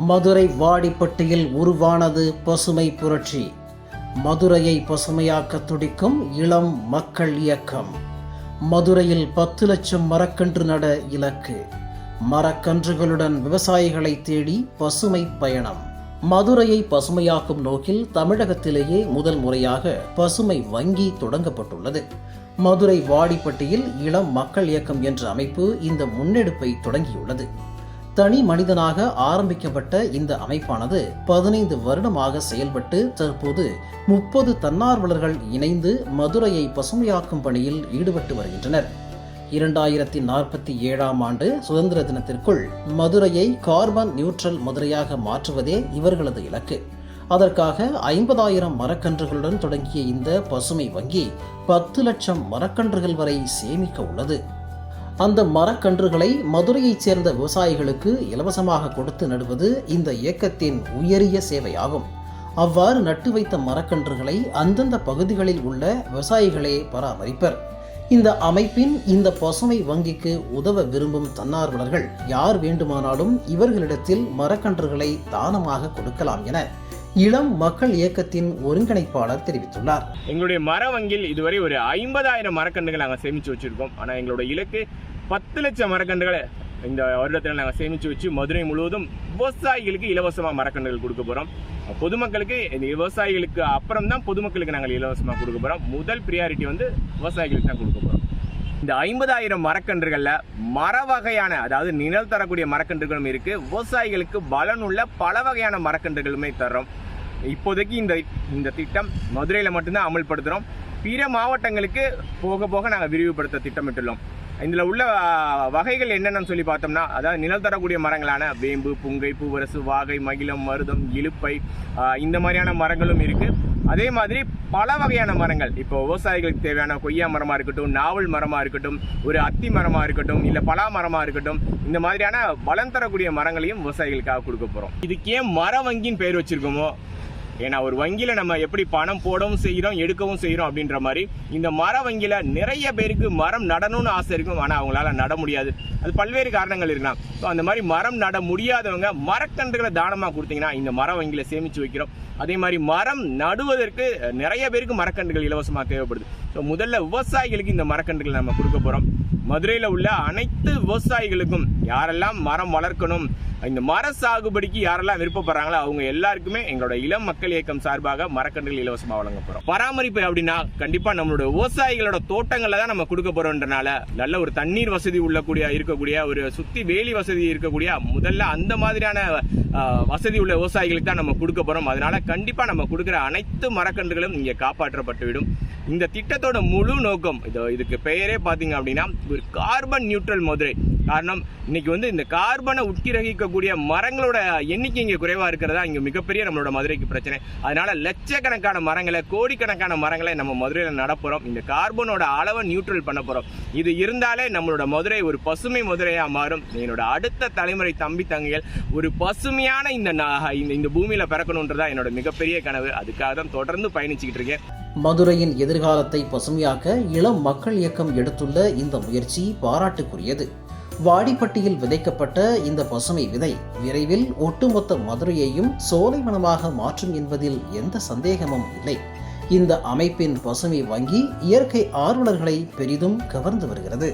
மதுரை வாடிப்பட்டியில் உருவானது பசுமை புரட்சி. மதுரையை பசுமையாக்க துடிக்கும் இளம் மக்கள் இயக்கம். மதுரையில் 10 லட்சம் மரக்கன்று நட இலக்கு. மரக்கன்றுகளுடன் விவசாயிகளை தேடி பசுமை பயணம். மதுரையை பசுமையாக்கும் நோக்கில் தமிழகத்திலேயே முதல் முறையாக பசுமை வங்கி தொடங்கப்பட்டுள்ளது. மதுரை வாடிப்பட்டியில் இளம் மக்கள் இயக்கம் என்ற அமைப்பு இந்த முன்னெடுப்பை தொடங்கியுள்ளது. தனி மனிதனாக ஆரம்பிக்கப்பட்ட இந்த அமைப்பானது 15 வருடமாக செயல்பட்டு தற்போது 30 தன்னார்வலர்கள் இணைந்து மதுரையை பசுமையாக்கும் பணியில் ஈடுபட்டு வருகின்றனர். 2047ஆம் ஆண்டு சுதந்திர தினத்திற்குள் மதுரையை கார்பன் நியூட்ரல் மதுரையாக மாற்றுவதே இவர்களது இலக்கு. அதற்காக 50,000 மரக்கன்றுகளுடன் தொடங்கிய இந்த பசுமை வங்கி 10 லட்சம் மரக்கன்றுகள் வரை சேமிக்க உள்ளது. அந்த மரக்கன்றுகளை மதுரையைச் சேர்ந்த விவசாயிகளுக்கு இலவசமாக கொடுத்து நடுவது இந்த இயக்கத்தின் உயரிய சேவையாகும். அவ்வாறு நட்டு வைத்த மரக்கன்றுகளை அந்தந்த பகுதிகளில் உள்ள விவசாயிகளே பராமரிப்பர். இந்த அமைப்பின் இந்த பசுமை வங்கிக்கு உதவ விரும்பும் தன்னார்வலர்கள் யார் வேண்டுமானாலும் இவர்களிடத்தில் மரக்கன்றுகளை தானமாக கொடுக்கலாம் என இளம் மக்கள் இயக்கத்தின் ஒருங்கிணைப்பாளர் தெரிவித்துள்ளார். எங்களுடைய மர வங்கியில் இதுவரை ஒரு 50,000 மரக்கன்றுகள் நாங்கள் சேமித்து வச்சிருக்கோம். ஆனால் எங்களோட இலக்கு 10 லட்சம் மரக்கன்றுகளை இந்த வருடத்தில் நாங்கள் சேமித்து வச்சு மதுரை முழுவதும் விவசாயிகளுக்கு இலவசமாக மரக்கன்றுகள் கொடுக்க போகிறோம். பொதுமக்களுக்கு இந்த விவசாயிகளுக்கு அப்புறம் தான் பொதுமக்களுக்கு நாங்கள் இலவசமாக கொடுக்க போகிறோம். முதல் ப்ரியாரிட்டி விவசாயிகளுக்கு தான் கொடுக்க போகிறோம். இந்த 50,000 மரக்கன்றுகளில் மர வகையான, அதாவது நிழல் தரக்கூடிய மரக்கன்றுகளும் இருக்குது. விவசாயிகளுக்கு பலனுள்ள பல வகையான மரக்கன்றுகளுமே தர்றோம். இப்போதைக்கு இந்த திட்டம் மதுரையில் மட்டும்தான் அமல்படுத்துகிறோம். பிற மாவட்டங்களுக்கு போக போக நாங்கள் விரிவுபடுத்த திட்டமிட்டுள்ளோம். இதில் உள்ள வகைகள் என்னென்னு சொல்லி பார்த்தோம்னா, அதாவது நிழல் தரக்கூடிய மரங்களான வேம்பு, புங்கை, பூவரசு, வாகை, மகிழம், மருதம், இலுப்பை, இந்த மாதிரியான மரங்களும் இருக்குது. அதே மாதிரி பல வகையான மரங்கள், இப்போ விவசாயிகளுக்கு தேவையான கொய்யா மரமாக இருக்கட்டும், நாவல் மரமாக இருக்கட்டும், ஒரு அத்தி மரமாக இருக்கட்டும், இல்லை பலா மரமாக இருக்கட்டும், இந்த மாதிரியான பலன் தரக்கூடிய மரங்களையும் விவசாயிகளுக்காக கொடுக்க போகிறோம். இதுக்கு ஏன் மர வங்கின்னு பேர் வச்சிருக்கோமோ, ஏன்னா ஒரு வங்கியில் நம்ம எப்படி பணம் போடவும் செய்கிறோம், எடுக்கவும் செய்கிறோம் அப்படின்ற மாதிரி இந்த மர வங்கியில் நிறைய பேருக்கு மரம் நடணும்னு ஆசை இருக்கும். ஆனால் அவங்களால நட முடியாது. அது பல்வேறு காரணங்கள் இருக்கலாம். ஸோ அந்த மாதிரி மரம் நட முடியாதவங்க மரக்கன்றுகளை தானமாக கொடுத்தீங்கன்னா இந்த மர வங்கியில் சேமித்து வைக்கிறோம். அதே மாதிரி மரம் நடுவதற்கு நிறைய பேருக்கு மரக்கன்றுகள் இலவசமாக தேவைப்படுது. ஸோ முதல்ல விவசாயிகளுக்கு இந்த மரக்கன்றுகள் நம்ம கொடுக்க போகிறோம். மதுரையில் உள்ள அனைத்து விவசாயிகளுக்கும் யாரெல்லாம் மரம் வளர்க்கணும், இந்த மர சாகுபடிக்கு யாரெல்லாம் விருப்பப்படுறாங்களோ அவங்க எல்லாருக்குமே எங்களோட இளம் மக்கள் இயக்கம் சார்பாக மரக்கன்றுகள் இலவசமாக வழங்க போகிறோம். பராமரிப்பு அப்படின்னா கண்டிப்பாக நம்மளோட விவசாயிகளோட தோட்டங்களில் தான் நம்ம கொடுக்க போகிறோன்றனால நல்ல ஒரு தண்ணீர் வசதி இருக்கக்கூடிய ஒரு சுற்றி வேலி வசதி இருக்கக்கூடிய முதல்ல அந்த மாதிரியான வசதி உள்ள விவசாயிகளுக்கு தான் நம்ம கொடுக்க போகிறோம். அதனால கண்டிப்பாக நம்ம கொடுக்குற அனைத்து மரக்கன்றுகளும் இங்கே காப்பாற்றப்பட்டுவிடும். இந்த திட்டத்தோட முழு நோக்கம் இதுக்கு பெயரே பார்த்தீங்க அப்படின்னா ஒரு கார்பன் நியூட்ரல் மதுரை. காரணம், இன்னைக்கு இந்த கார்பனை உட்கிரகிக்கக்கூடிய மரங்களோட எண்ணிக்கை இங்கே குறைவாக இருக்கிறதா இங்கே மிகப்பெரிய நம்மளோட மதுரைக்கு பிரச்சனை. அதனால லட்சக்கணக்கான மரங்களை, கோடிக்கணக்கான மரங்களை நம்ம மதுரையில் நடப்புறோம். இந்த கார்பனோட அளவை நியூட்ரல் பண்ண போகிறோம். இது இருந்தாலே நம்மளோட மதுரை ஒரு பசுமை மதுரையாக மாறும். என்னோட அடுத்த தலைமுறை தம்பி தங்கைகள் ஒரு பசுமையான இந்த பூமியில் பிறக்கணுன்றதா என்னோட மிகப்பெரிய கனவு. அதுக்காக தான் தொடர்ந்து பயணிச்சுக்கிட்டு இருக்கேன். மதுரையின் எதிர்காலத்தை பசுமையாக்க இளம் மக்கள் இயக்கம் எடுத்துள்ள இந்த முயற்சி பாராட்டுக்குரியது. வாடிப்பட்டியில் விதைக்கப்பட்ட இந்த பசுமை விதை விரைவில் ஒட்டுமொத்த மதுரையையும் சோலைவனமாக மாற்றும் என்பதில் எந்த சந்தேகமும் இல்லை. இந்த அமைப்பின் பசுமை வங்கி இயற்கை ஆர்வலர்களை பெரிதும் கவர்ந்து வருகிறது.